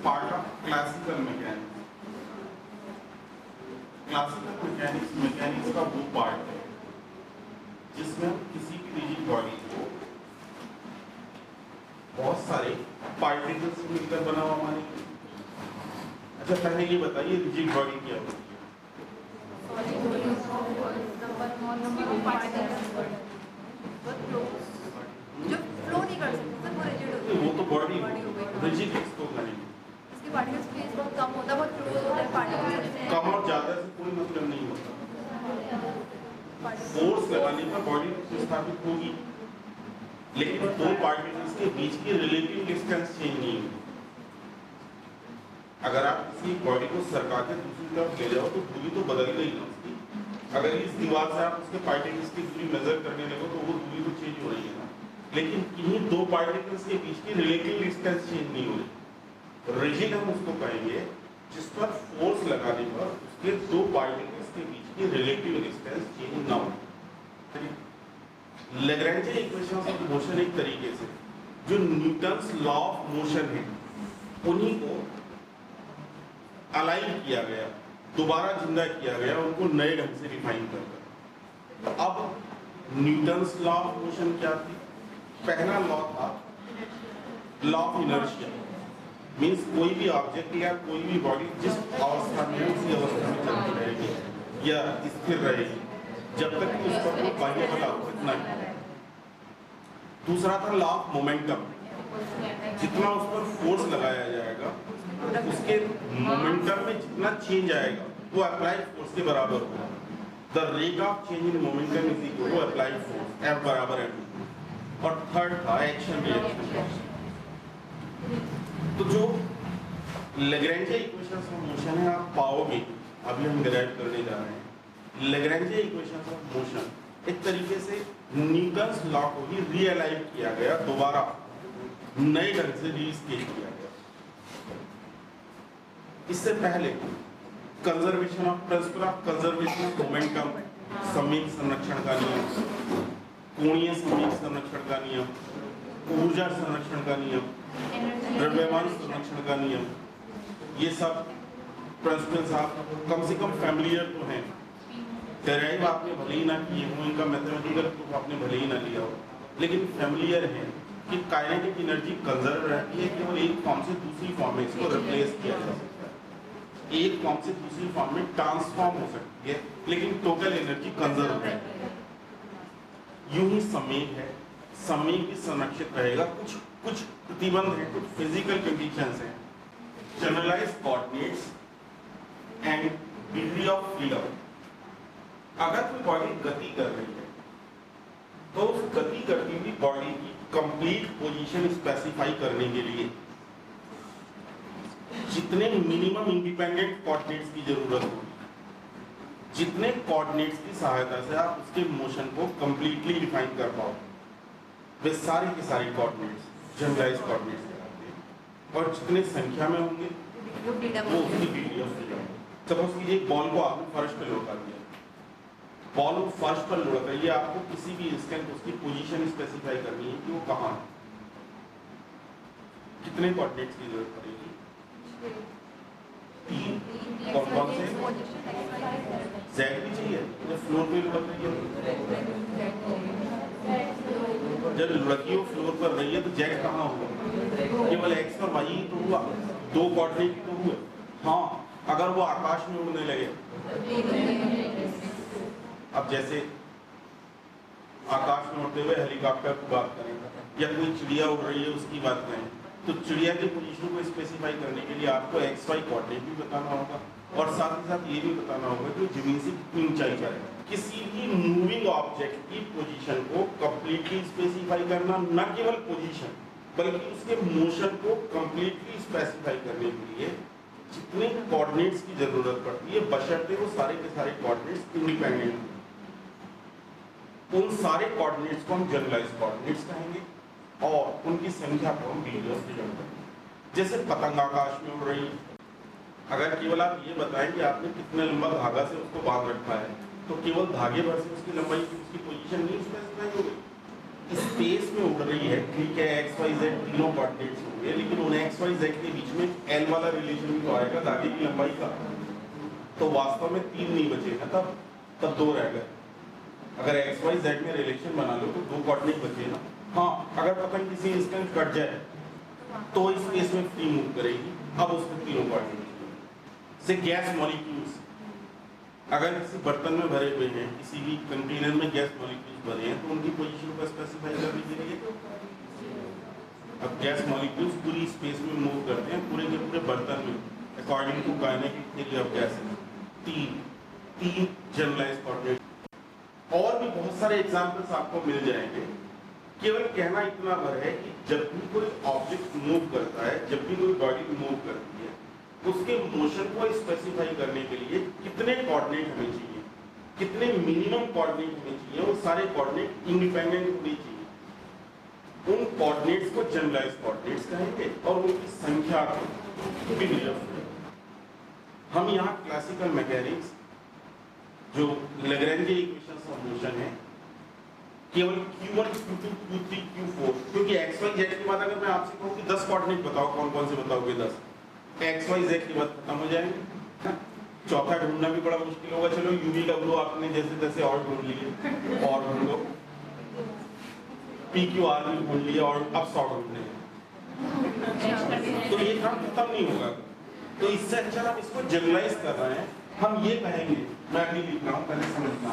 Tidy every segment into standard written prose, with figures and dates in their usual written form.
Part of classical mechanics. Classical mechanics का वो part है जिसमें हम किसी भी रिजिड बॉडी को बहुत सारे पार्टिकल्स से मिलकर बना हुआ मानेंगे। अच्छा, पहले ये बताइए रिजिड बॉडी क्या होती है? जो फ्लो नहीं कर सकते वो रिजिड होती है। वो तो बॉडी रिजिड किसको कहेंगे? इसके पार्टिकल स्पेस बहुत कम होता है, बहुत क्लोज होता है पार्टिकल। कम और ज्यादा से कोई मतलब नहीं होता। फोर्स लगाने पर बॉडी स्थापित होगी, लेकिन दो पार्टिकल्स के बीच की रिलेटिव डिस्टेंस चेंज नहीं होगी। अगर आप किसी बॉडी को सरका के दूसरी तरफ ले जाओ तो दूरी तो बदल गई ना उसकी। अगर इस दीवार से आप उसके पार्टिकल्स की दूरी मेजर करने लगो तो वो दूरी तो चेंज हो रही है ना, लेकिन किन्हीं दो पार्टिकल्स के बीच की रिलेटिव डिस्टेंस चेंज नहीं हो रही। रिजिड हम उसको कहेंगे जिस पर फोर्स लगाने पर उसके दो पार्टिकल्स के बीच की रिलेटिव डिस्टेंस चेंज ना हो। लैग्रेंज इक्वेशंस ऑफ मोशन एक तरीके से जो न्यूटन्स लॉ ऑफ मोशन है उन्हीं को अलाइन किया गया, दोबारा जिंदा किया गया, उनको नए ढंग से डिफाइन कर। अब न्यूटन्स लॉ ऑफ मोशन क्या थी? पहला लॉ था लॉ ऑफ इनर्शिया, मींस कोई भी ऑब्जेक्ट या कोई भी बॉडी जिस अवस्था में उसी अवस्था में चलती रहेगी या स्थिर रहेगी जब तक कि उस पर बाह्य बल आवश्यक न हो। दूसरा था लॉ ऑफ मोमेंटम, जितना उस पर फोर्स लगाया जाएगा उसके मोमेंटम में जितना चेंज आएगा वो अप्लाइड फोर्स के बराबर होगा। The rate of change in momentum is equal to applied force, F बराबर m। और थर्ड था एक्शन रिएक्शन। तो जो लैग्रेंज इक्वेशंस ऑफ मोशन है आप पाओगे, अभी हम डिराइव करने जा रहे हैं। लैग्रेंज इक्वेशंस ऑफ मोशन एक तरीके से न्यूटन्स लॉ को ही रियलाइज किया गया, दोबारा नए ढंग से रीस्केल किया गया। इससे पहले conservation of principle of conservation of momentum, सममित संरक्षण का नियम, कोणीय सममित संरक्षण का नियम, ऊर्जा संरक्षण का नियम, द्रव्यमान संरक्षण का नियम, ये सब प्रिंसिपल्स आप कम से कम फैमिलियर तो हैं। डेराइव आपने भले ही ना किए हो, इनका मैथमेटिकल प्रूफ आपने भले ही ना लिया हो, लेकिन फैमिलियर है कि काइनेटिक एनर्जी कंजर्व रहती है, केवल एक फॉर्म से दूसरी फॉर्म में इसको रिप्लेस किया जा सकता है, एक फॉर्म से दूसरी फॉर्म में ट्रांसफॉर्म हो सकती है, लेकिन टोटल एनर्जी कंजर्व है। यूं ही समय है, समय भी संरक्षित रहेगा। कुछ प्रतिबंध है, कुछ फिजिकल कंडीशंस हैं, generalised coordinates and degree of freedom. अगर कोई बॉडी गति कर रही है तो उस गति करती हुई बॉडी की कंप्लीट पोजीशन स्पेसिफाई करने के लिए जितने मिनिमम इंडिपेंडेंट कोऑर्डिनेट्स की जरूरत होगी, जितने कोऑर्डिनेट्स की सहायता से आप उसके मोशन को कंप्लीटली डिफाइन कर पाओ, वे सारे के सारे कोऑर्डिनेट्स जनरलाइज्ड कोऑर्डिनेट्स कहलाते हैं। और जितने संख्या में होंगे वो उसकी डिग्री ऑफ फ्रीडम। सपोज कीजिए एक बॉल को आपने फर्श पे लौटा दिया, बॉल को फर्श पर लौटा दिया, आपको किसी भी इंस्टेंट उसकी पोजीशन स्पेसिफाई करनी है कि वो कहाँ है। कितने कोऑर्डिनेट्स की जरूरत पड़ेगी? तीन। कौन कौन से? जेड भी चाहिए जब फ्लोर पे लुढ़क रही है, जब लुढ़की हो फ्लोर पर रही है तो जेड कहाँ होगा? केवल एक्स और वाई तो हुआ, दो कोऑर्डिनेट तो हुए। हाँ, अगर वो आकाश में उड़ने लगे, अब जैसे आकाश में उड़ते हुए हेलीकॉप्टर की बात करें या कोई चिड़िया उड़ रही है उसकी बात करें, तो चिड़िया की पोजीशन को स्पेसिफाई करने के लिए आपको एक्स वाई कोऑर्डिनेट भी बताना होगा और साथ ही साथ ये भी बताना होगा कि जमीन से कितनी ऊंचाई पर है। किसी भी मूविंग ऑब्जेक्ट की पोजीशन को कंप्लीटली स्पेसिफाई करना, न केवल पोजीशन बल्कि उसके मोशन को कंप्लीटली स्पेसिफाई करने के लिए जितने कोऑर्डिनेट्स की जरूरत पड़ती है, बशर्ते वो सारे के सारे कोऑर्डिनेट्स इंडिपेंडेंट। उन सारे कोऑर्डिनेट्स को हम जनरलाइज्ड कोऑर्डिनेट्स कहेंगे और उनकी संख्या को हम डिग्री ऑफ फ्रीडम कहेंगे। जैसे पतंग आकाश में उड़ रही है, अगर केवल आप ये बताएं कि आपने कितने लंबा धागा से उसको बांध रखा है, तो केवल धागे भर से उसकी लंबाई की उसकी पोजीशन नहीं स्पेसिफाई होगी। स्पेस में उड़ रही है, ठीक है, एक्स वाई जेड तीनों कोऑर्डिनेट्स होंगे, लेकिन उन एक्स वाई जेड के बीच में एल वाला रिलेशन भी तो आएगा धागे की लंबाई का। तो वास्तव में 3 नहीं बचेगा, तब 2 रह गए। अगर एक्स वाई जेड में रिलेशन बना लो तो 2 कोऑर्डिनेट बचे ना। हाँ, अगर पतंग किसी इंस्टेंट कट जाए तो स्पेस में फ्री मूव करेगी, अब उसमें तीनों कोऑर्डिनेट से गैस मॉलिक्यूल्स अगर किसी बर्तन में भरे हुए हैं, किसी भी कंटेनर में गैस मॉलिक्यूल्स भरे हैं, तो उनकी पोजीशन को स्पेसिफाई कर दीजिए। अब गैस मॉलिक्यूल्स पूरी स्पेस में मूव करते हैं, पूरे के पूरे बर्तन में, according to kinetic theory of gases. तीन जनरलाइज्ड कोऑर्डिनेट। और भी बहुत सारे एग्जांपल्स आपको मिल जाएंगे। केवल कहना इतना भर है कि जब भी कोई ऑब्जेक्ट मूव करता है, जब भी कोई बॉडी मूव करती है, उसके मोशन को स्पेसिफाई करने के लिए कितने कोऑर्डिनेट हमें चाहिए, कितने मिनिमम कोऑर्डिनेट हमें चाहिए, वो सारे कोऑर्डिनेट इंडिपेंडेंट होने चाहिए। उन कोऑर्डिनेट्स को जनरलाइज्ड कोऑर्डिनेट्स कहेंगे और उनकी संख्या को भी निरंतर। हम यहाँ क्लासिकल मैकेनिक्स जो लैग्रेंज इक्वेशंस ऑफ मोशन है, केवल Q1, Q2, Q3, Q4, क्योंकि x y z के बाद अगर मैं आपसे कहूँ कि 10 कोऑर्डिनेट बताओ, कौन कौन से बताओगे 10, x y z के बाद खत्म हो जाएंगे। चौथा ढूंढना भी बड़ा मुश्किल होगा। चलो UV W आपने जैसे तैसे और ढूंढ लिए, और ढूंढ लो, PQ R भी ढूंढ लिया, और अब 100 ढूंढने हैं, तो ये काम खत्म नहीं होगा। तो इससे अच्छा हम इसको जनरलाइज कर रहे हैं। हम ये कहेंगे, मैं अभी लिख रहा हूँ, पहले समझना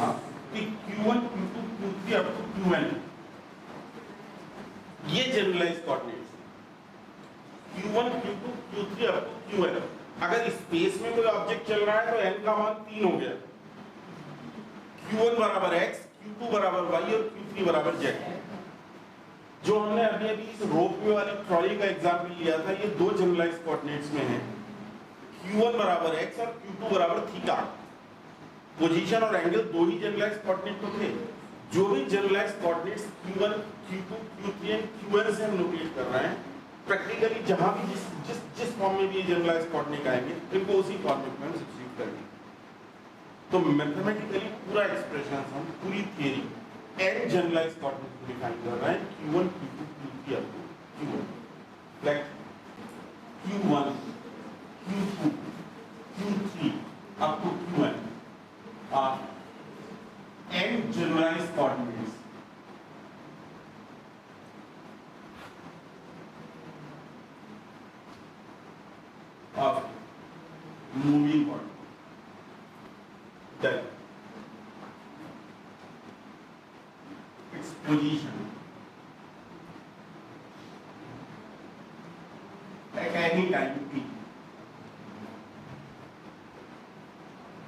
कि Q1, Q2, Q3 up to Qn ये जनरलाइज्ड कोऑर्डिनेट्स हैं। Q1, Q2, Q3 up to Qn। अगर स्पेस में कोई ऑब्जेक्ट चल रहा है तो n का मान 3 हो गया। Q1 बराबर x, Q2 बराबर y और Q3 बराबर z। जो हमने अभी इस रोपवे वाली ट्रॉली का एग्जाम्पल लिया था, ये 2 जनरलाइज्ड कोऑर्डिनेट्स में है। Q1 बराबर x और Q2 बराबर थीटा। पोजीशन और एंगल 2 ही जनरलाइज्ड कोऑर्डिनेट तो थे। जो भी generalised coordinates Q1, Q2, Q3 and Qn से हम नोटेट कर रहे हैं, प्रैक्टिकली जहां भी जिस फॉर्म में भी ये जनरलाइज्ड कोऑर्डिनेट आएंगे, इनको उसी फॉर्मेट में हम सब्स्टिट्यूट करेंगे। तो मैथमेटिकली पूरा एक्सप्रेशन हम पूरी थियरी n जनरलाइज्ड कोऑर्डिनेट को डिफाइन कर रहे हैं, Q1, Q2, Q3 up to Qn। Like Q1, Q2, Q3 up to Qn are n generalized coordinates of moving body. Then its position at any time t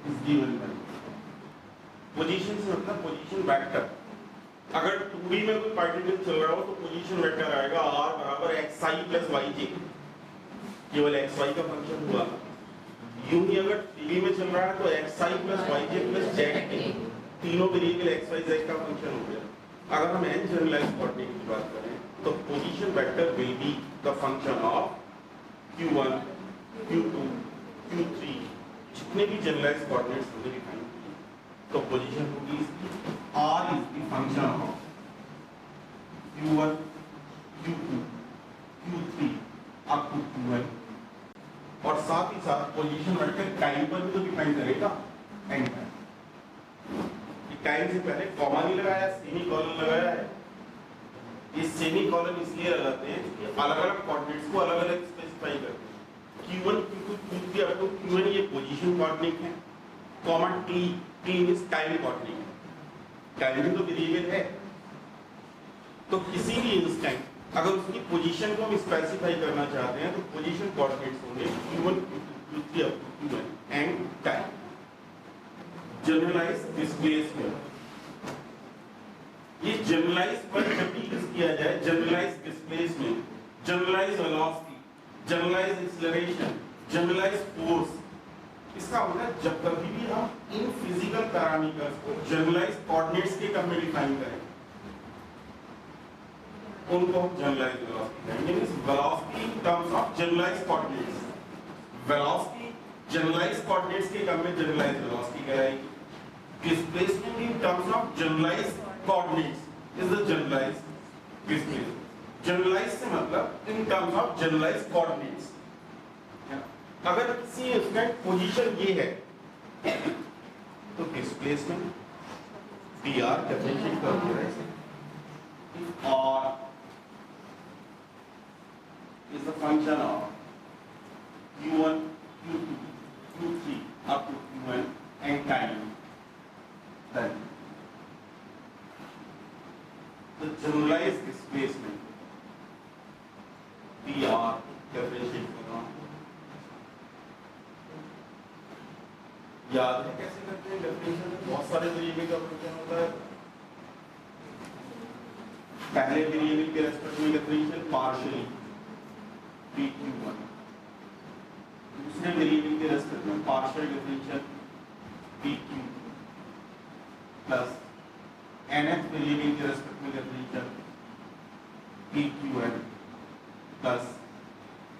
is given by position से मतलब position vector. अगर 2D में कोई particle चल रहा हो तो position vector आएगा r बराबर xi प्लस yj, केवल xy का फंक्शन हुआ। यूं ही अगर 3D में चल रहा है तो xi plus yj plus zk, तीनों वेरिएबल x y z का फंक्शन हो गया। अगर हम n जनरलाइज्ड कोऑर्डिनेट की बात करें तो position vector will be the function of Q1, Q2, Q3, जितने भी जनरलाइज्ड कोऑर्डिनेट्स हमने दिखाए। तो पोजीशन होगी इसकी r is the function of Q1, Q2, Q3 up to Qn। और साथ ही साथ पोजीशन वेक्टर टाइम पर भी तो डिपेंड करेगा, एंड टाइम से पहले कॉमा नहीं लगाया, सेमी कॉलन लगाया है। ये सेमी कॉलन इसलिए लगाते हैं क्योंकि अलग-अलग कोऑर्डिनेट्स को अलग-अलग स्पेसिफाई करते हैं। Q1, Q2, Q3 up to Qn ये पोजीशन कोऑर्डिनेट है, comma t is time coordinate. Time भी तो वेरिएबल है, तो किसी भी इंस्टेंट अगर उसकी पोजीशन को हम स्पेसिफाई करना चाहते हैं तो पोजीशन कोऑर्डिनेट्स होंगे Q1, Q2, Q3 up to Qn and time. Generalized displacement, ये जनरलाइज्ड पर जब भी यूज किया जाए, generalized displacement, generalized velocity, generalized acceleration, generalized force, इसका मतलब जब कभी भी हम इन फिजिकल पैरामीटर्स को जनरलाइज्ड कोऑर्डिनेट्स के टर्म में डिफाइन करें, उनको हम जनरलाइज्ड वेलोसिटी कहेंगे। Means velocity in terms of generalized coordinates, velocity generalized coordinates के टर्म में जनरलाइज्ड वेलोसिटी कहलाएगी। Displacement in terms of generalized coordinates is the generalised generalise से मतलब in terms of generalise coordinates. अगर किसी उसका पोजीशन ये है तो डिस्प्लेसमेंट dr डिफरेंशिएट कर दिया है और is the function of q1 q2 q3 up to q1 and time, then the generalized displacement dr differentiate करना याद है कैसे करते हैं डिफरेंशियल में? बहुत सारे वेरिएबल का फंक्शन होता है। पहले वेरिएबल के रेस्पेक्ट में डिफरेंशियल पार्शियली pq1, दूसरे वेरिएबल के रेस्पेक्ट में partial differential pq plus nth variable के रेस्पेक्ट में differential pqn plus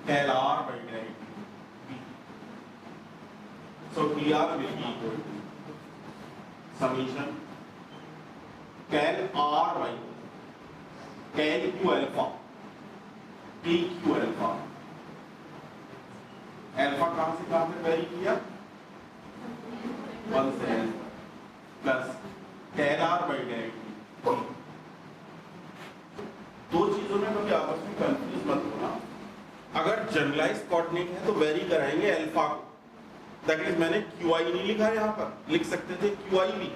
del r by del t। So dr will be equal to summation del r by del q alpha pq alpha। Alpha कहां से कहां तक very किया? 1 से n plus del r by del t। दो चीजों में कभी आपस में कंफ्यूज मत होना। अगर जनरलाइज कोऑर्डिनेट है तो वेरी कराएंगे अल्फा को, दैट इज मैंने qi नहीं लिखा है, यहाँ पर लिख सकते थे qi भी।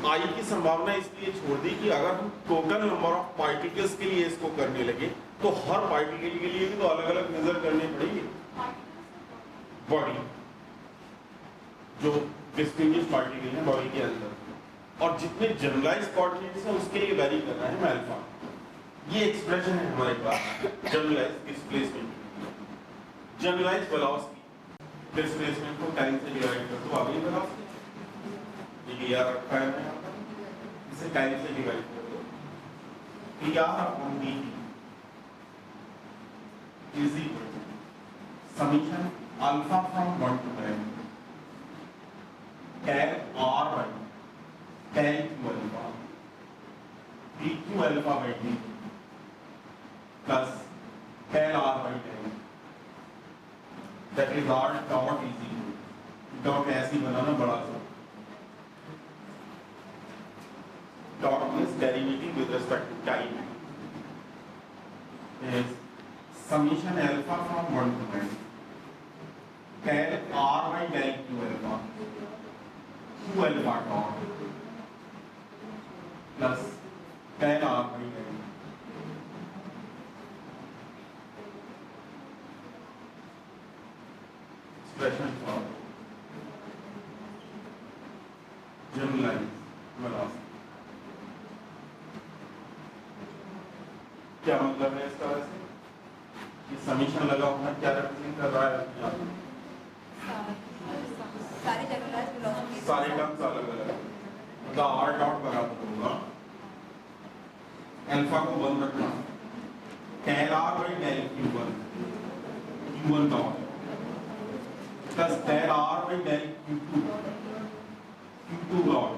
आई की संभावना इसलिए छोड़ दी कि अगर हम टोटल नंबर ऑफ पार्टिकल्स के लिए इसको करने लगे तो हर पार्टिकल के लिए भी तो अलग अलग मेजर करने पड़ेंगे। बॉडी जो डिस्टिंग्विश पार्टिकल है बॉडी के अंदर, और जितने जनरलाइज कोऑर्डिनेट्स हैं उसके लिए वेरी करना है अल्फा। ये एक्सप्रेशन है हमारे पास generalize displacement, generalize velocity. Displacement को टाइम से डिवाइड कर दो, आगे वेलोसिटी ये दिया रखा है यहाँ पर, इसे टाइम से डिवाइड कर दो। dr upon dt is equal to summation alpha from 1 to 10 del r by del q alpha dq alpha by dt plus del r by del, that is r dot is equal to dot ऐसे ही बनाना बड़ा सा, dot means derivative with respect to time, is summation alpha from 1 to 10 del r by del q alpha q alpha dot plus del r by del expression for generalized velocity। क्या मतलब है इसका? वैसे ये summation लगा हुआ है, क्या रिप्रेजेंट कर रहा है? सारे जनरलाइज्ड वेलोसिटी, सारे टर्म्स अलग अलग, मतलब r डॉट बराबर होगा अल्फा को 1 रखना del r by del q1 dot plus del r by del q2 dot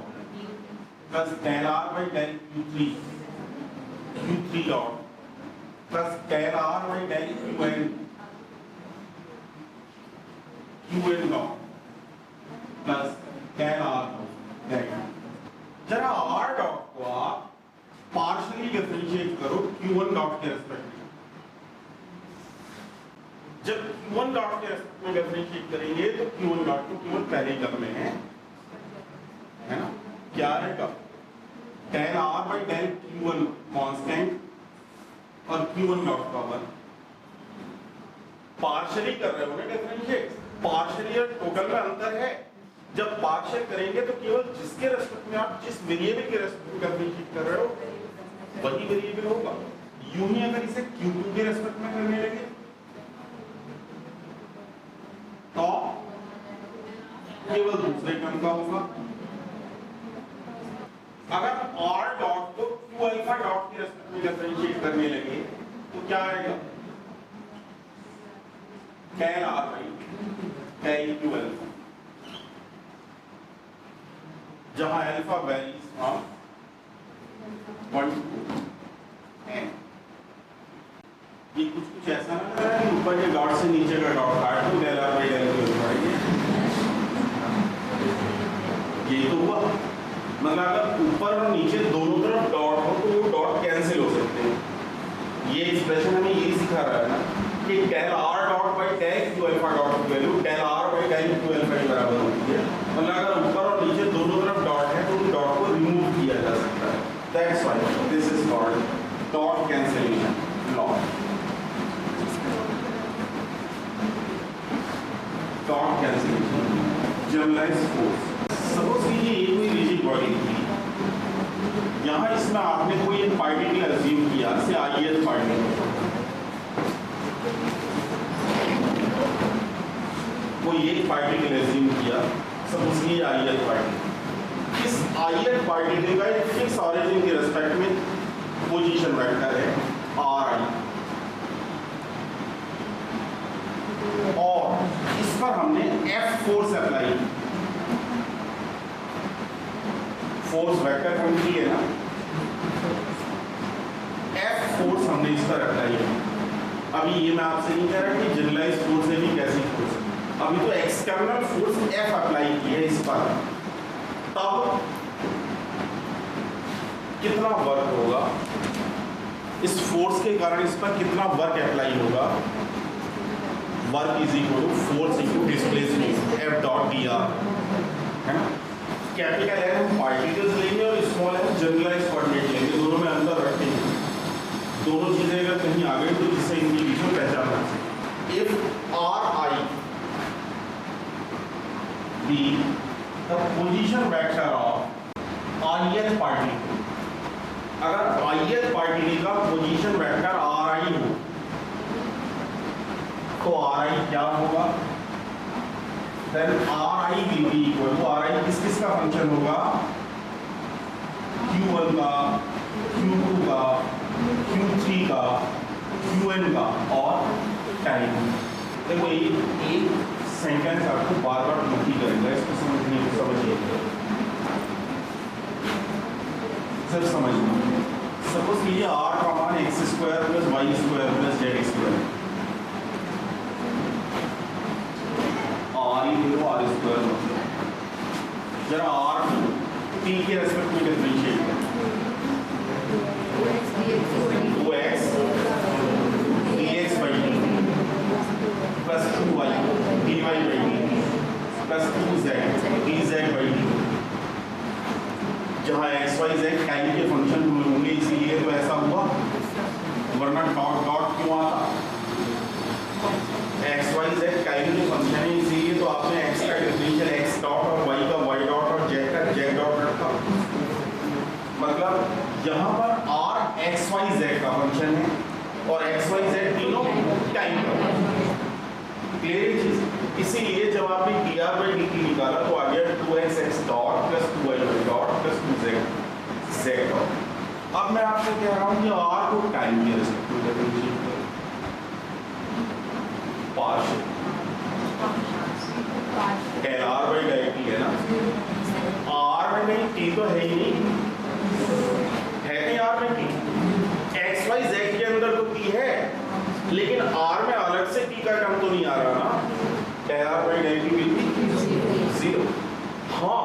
plus del r by del q3 dot plus del r by del qn dot plus del r del। जरा r dot को आप partially differentiate करो q1 dot के respect में। जब q1 dot के respect में differentiate करेंगे तो q1 डॉट को q1 पहले टर्म में है ना, क्या रहेगा? del r by del q1 constant और q1 डॉट का 1। पार्शियली कर रहे हो ना डिफरेंशिएट, पार्शियली और टोटल में अंतर है। जब पार्शियल करेंगे तो केवल जिसके रेस्पेक्ट में आप जिस वेरिएबल के रेस्पेक्ट में डिफरेंशिएट कर रहे हो वही वेरिएबल होगा। यूं ही अगर इसे q2 के रेस्पेक्ट में करने लगे तो केवल दूसरे टर्म का होगा। अगर r डॉट को q अल्फा डॉट के रेस्पेक्ट में डिफरेंशिएट करने लगे तो क्या आएगा? del r by del q alpha, जहां alpha varies from 1 to n। ये कुछ ऐसा ना लग रहा है कि ऊपर के डॉट से नीचे का डॉट काट दो, del r by del q पड़ेगी। यही तो हुआ, मतलब अगर ऊपर और नीचे दोनों तरफ डॉट हो तो वो डॉट कैंसिल हो सकते हैं। ये एक्सप्रेशन हमें यही सिखा रहा है ना कि del r dot by del q alpha dot की value del r by del q alpha के बराबर होती है। मतलब अगर ऊपर और नीचे दोनों तरफ डॉट है तो उन डॉट को रिमूव किया जा सकता है। That's why this is called dot cancellation law. Dot cancellation generalised force. Suppose कीजिए ये कोई रिजिड बॉडी थी, यहाँ इसमें आपने कोई एक पार्टिकल अज्यूम किया से आईएल पार्टिकल, कोई एक पार्टिकल अज्यूम किया, सपोज कीजिए आईएल पार्टिकल। इस आईएल पार्टिकल का एक फिक्स ऑरिजिन के रेस्पेक्ट में पोजीशन वेक्टर है आर आई, और इस पर हमने एफ फोर्स अप्लाई की। फोर्स वेक्टर हम की है ना, एफ फोर्स हमने इस पर अप्लाई किया। अभी ये मैं आपसे नहीं कह रहा कि जनरलाइज फोर्स है भी कैसी फोर्स है, अभी तो एक्सटर्नल फोर्स एफ अप्लाई की है इस पर, तब कितना वर्क होगा, इस फोर्स के कारण इस पर कितना वर्क अप्लाई होगा। Work is equal to force into displacement f dot d r, है ना। कैपिटल है हम पार्टिकल्स लेंगे और स्मॉल है जनरलाइज कोऑर्डिनेट लेंगे, दोनों में अंतर रखेंगे। दोनों चीजें अगर कहीं आ गई तो जिससे इनकी बीच में पहचान रख सके। If are I be the position vector of IL particle, अगर आईएल पार्टिकल का पोजीशन वेक्टर आर आई हो तो आर आई क्या होगा, then Ri will be equal to Ri किस का फंक्शन होगा, Q1 का, Q2 का, Q3 का, Qn का और टाइम। देखो एक सेंटेंस आपको बार बार नोट करेगा, इसको समझने को समझिए, सिर्फ समझना। सपोज कीजिए r का मान x square plus y square plus z square, r square, जरा आर टी के रेस्पेक्ट में डिफरेंशिएट करें, 2x dx by dt plus 2y dy by dt plus 2z dz by dt, जहाँ x y z टाइम के function होंगे इसीलिए तो ऐसा हुआ, वरना डॉट डॉट क्यों आता, एक्स वाई जेड टाइम के फंक्शन है इसीलिए तो आपने एक्स का डिफरेंशियल एक्स डॉट और वाई का वाई डॉट और जेड का जेड डॉट रखा। मतलब यहाँ पर आर एक्स वाई जेड का फंक्शन है और एक्स वाई जेड तीनों टाइम का फंक्शन। क्लियर चीज, इसीलिए जब आपने D r by d T निकाला तो आ गया 2x x dot plus 2y dot plus 2z z dot. अब मैं आपसे कह रहा हूँ कि आर को टाइम के रेस्पेक्ट में डिफरेंशिएट करो, partial del r by del t है ना, आर में नहीं टी तो है ही नहीं, है नहीं आर में टी, एक्स वाई जेड के अंदर तो टी है लेकिन आर में अलग से टी का टर्म तो नहीं आ रहा ना, del r by del t will be zero. हाँ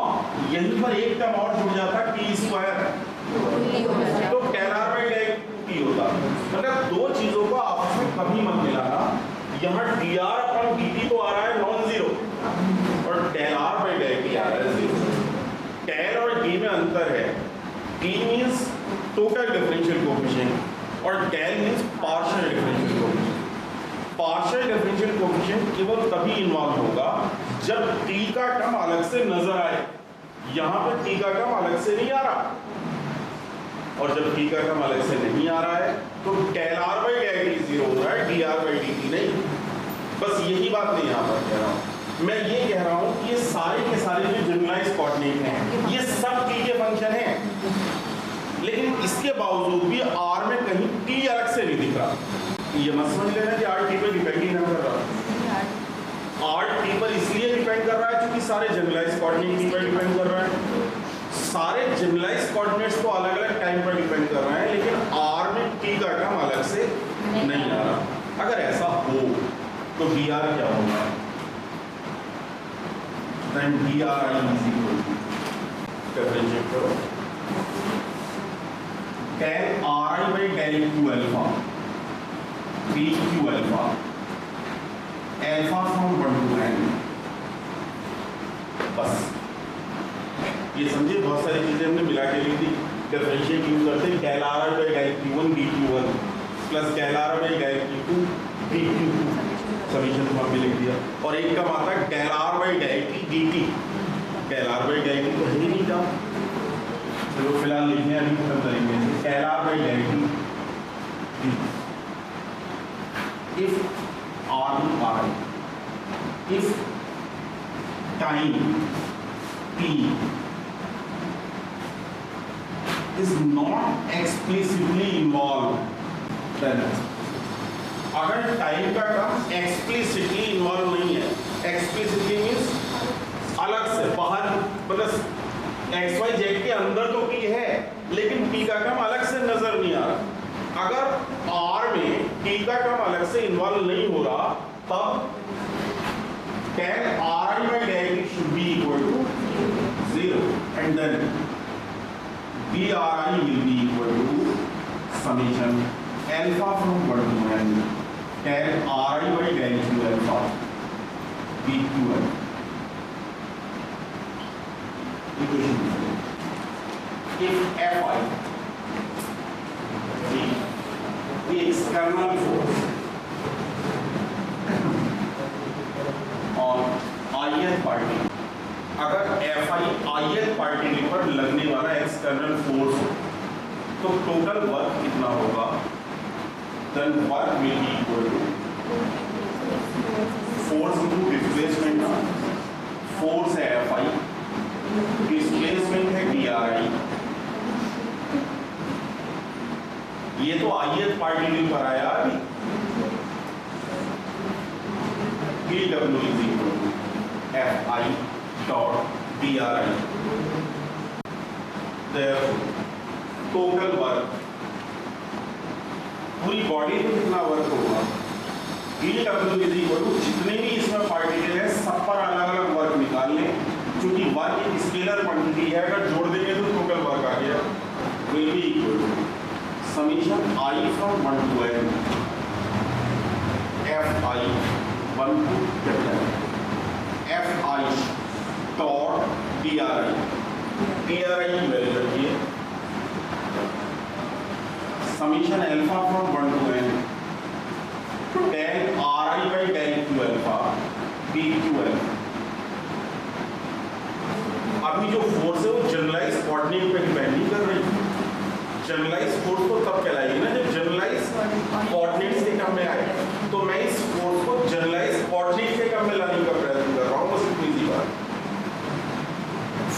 यहीं पर एक टर्म और जुड़ जाता टी स्क्वायर, तो del r by del t होता। मतलब दो चीजों को आपस में कभी मत मिलाना, यहाँ d r upon d t तो आ रहा है नॉन जीरो और del r by del t आ रहा है जीरो। डेल और डी में अंतर है, t means total differential coefficient और del means partial differential coefficient. Partial differential coefficient केवल तभी इन्वॉल्व होगा जब टी का टर्म अलग से नजर आए, यहाँ पर टी का टर्म अलग से नहीं आ रहा, और जब टी का टर्म अलग से नहीं आ रहा है तो del r by del t zero हो रहा है, d r by d t नहीं। बस यही बात मैं यहाँ पर कह रहा हूँ, मैं ये कह रहा हूँ कि ये सारे के सारे जो जनरलाइज्ड कोऑर्डिनेट हैं ये सब टी के फंक्शन हैं, लेकिन इसके बावजूद भी आर में कहीं टी अलग से नहीं दिख रहा। ये मत समझ लेना कि आर टी पर डिपेंड ही ना कर रहा, आर टी पर इसलिए डिपेंड कर रहा है क्योंकि सारे जनरलाइज्ड कोऑर्डिनेट टी पर डिपेंड कर रहा है। सारे जनरलाइज्ड कोऑर्डिनेट्स तो अलग अलग टाइम पर डिपेंड कर रहे हैं, लेकिन आर में टी का टर्म अलग से नहीं आ रहा। अगर ऐसा हो तो dr क्या होगा? Then dri is equal to, differentiate करो, tan ri by del q alpha bq alpha alpha from 1 to n। बस ये समझिए, बहुत सारी चीजें हमने मिला के लिख दी। डिफरेंशिएट यूज करते हैं del r by del q1 bq1 plus del r by del q2 bq2, summation तो हमने लिख दिया। और एक का आता है del r by del t dt, del r by del t तो है ही नहीं था, चलो फिलहाल लिखने अभी खत्म करेंगे। del r by del t if r if time t is not explicitly involved, then अगर टाइम का टर्म एक्सप्लिसिटली इन्वॉल्व नहीं है, एक्सप्लिसिटली मींस अलग से बाहर, मतलब एक्स वाई जेड के अंदर तो पी है लेकिन पी का टर्म अलग से नजर नहीं आ रहा। अगर आर में पी का टर्म अलग से इन्वॉल्व नहीं हो रहा तब tan ri by del t should be equal to 0 and then dri will be equal to summation alpha from 1 to n tan ri by del q alpha bqn। if fi the external force on ith particle, अगर fi ith particle पर लगने वाला external force हो तो total work कितना होगा? then work will be equal to force into displacement। force है fi, displacement है dri। ये तो ith पार्टिकल पर आया अभी, dw is equal to fi dot dri। therefore total work, पूरी बॉडी में कितना वर्क होगा? dw is equal to जितने भी इसमें पार्टिकल है सब पर अलग अलग वर्क निकाल लें, क्योंकि वर्क एक स्केलर क्वांटिटी है, अगर जोड़ देंगे तो टोटल वर्क आ गया, will be equal to summation I from 1 to n fi 1 to capital fi dot dri की वैल्यू रखिए, summation alpha from 1 to n tan ri by del q alpha bq alpha। अभी जो force है वो generalise coordinate पे depend नहीं कर रही। जनरलाइज फोर्स तो तब कहलाएगी ना जब जनरलाइज कोऑर्डिनेट्स के टर्म में आए, तो मैं इस फोर्स को जनरलाइज कोऑर्डिनेट के टर्म में लाने का प्रयत्न कर रहा हूँ, बस इतनी सी बात।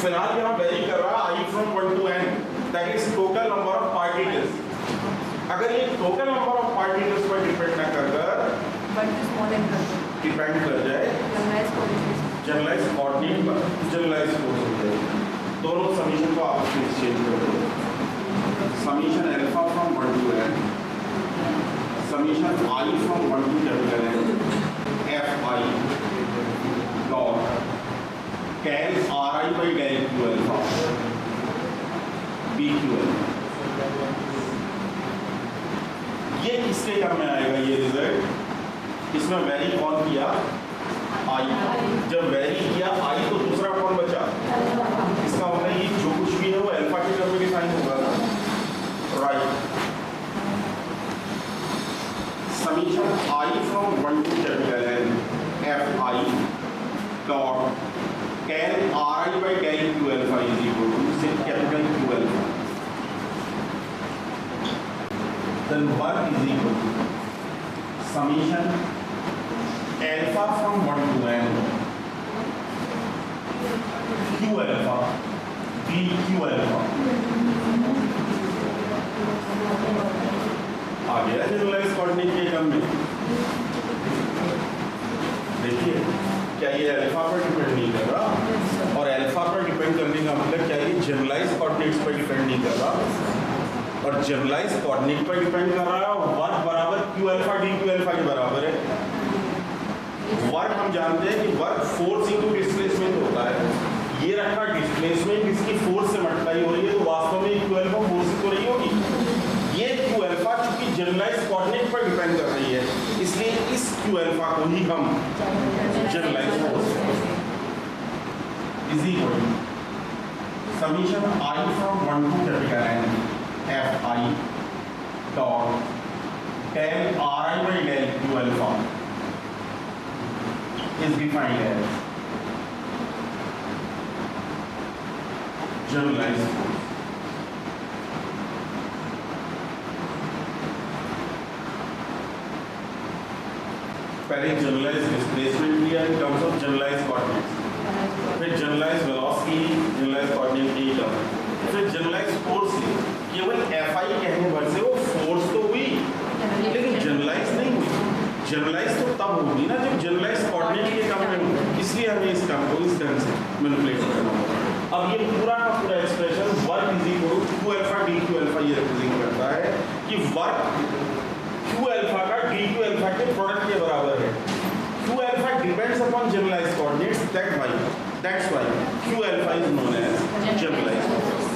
फिलहाल यहाँ वेरी कर रहा है i from 1 to n, that is total number of particles. अगर ये टोटल नंबर ऑफ पार्टिकल्स पर डिपेंड ना कर डिपेंड कर जाए जनरलाइज कोऑर्डिनेट पर, जनरलाइज फोर्स हो जाए। दोनों समीशन को आपस में एक्सचेंज कर दो, summation alpha from 1 to n summation I from 1 to capital N fi dot tan ri by del q alpha bq alpha। ये किसके टर्म में आएगा? ये रिजल्ट इसमें वेरी कौन किया? I। जब वेरी किया I तो दूसरा कौन बचा? इसका मतलब ये जो कुछ भी है वो अल्फा के टर्म में डिफाइन होगा ना, right. Summation I from 1 to capital N fi dot tan ri by del q alpha is equal to say capital Q alpha, then work is equal to summation alpha from 1 to n q alpha bq alpha। आ गया generalise coordinate के term में। देखिए क्या ये alpha पर depend नहीं कर रहा, और अल्फा पर डिपेंड करने का मतलब क्या ये जनरलाइज कोऑर्डिनेट्स पर डिपेंड नहीं कर रहा, और जनरलाइज कोऑर्डिनेट पर डिपेंड कर रहा है, और वर्क बराबर Q alpha d q alpha के बराबर है। वर्क हम जानते हैं कि वर्क फोर्स इनटू डिस्प्लेसमेंट होता है। ये रखा डिस्प्लेसमेंट इसकी फोर्स से मल्टीप्लाई हो रही है, तो वास्तव में क्यू अल्फा फोर्स ही तो रही होगी। ये क्यू अल्फा चूंकि जनरलाइज कोऑर्डिनेट पर डिपेंड कर रही है, इसलिए इस क्यू अल्फा को ही हम generalise force is equal to summation I from 1 to capital N f I dot del r I by del q alpha is defined as generalized force. पहले जनरलाइज डिस्प्लेसमेंट लिया in terms of generalise coordinates, फिर generalise velocity, generalise coordinate की term, फिर generalise force ली। केवल f आई कहने भर से वो फोर्स तो हुई लेकिन जनरलाइज नहीं हुई। जनरलाइज तो तब होगी ना जब जनरलाइज कोऑर्डिनेट के टर्म में हो, इसलिए हमें इस टर्म को इस ढंग से मैनिपुलेट करना होगा। अब ये पूरा का पूरा expression work is equal to q alpha d q alpha ये रिप्रेजेंट करता है कि वर्क क्यू अल्फा का डी क्यू अल्फा के प्रोडक्ट के बराबर है। Q alpha depends upon generalise coordinates, that's why q alpha is known as generalise.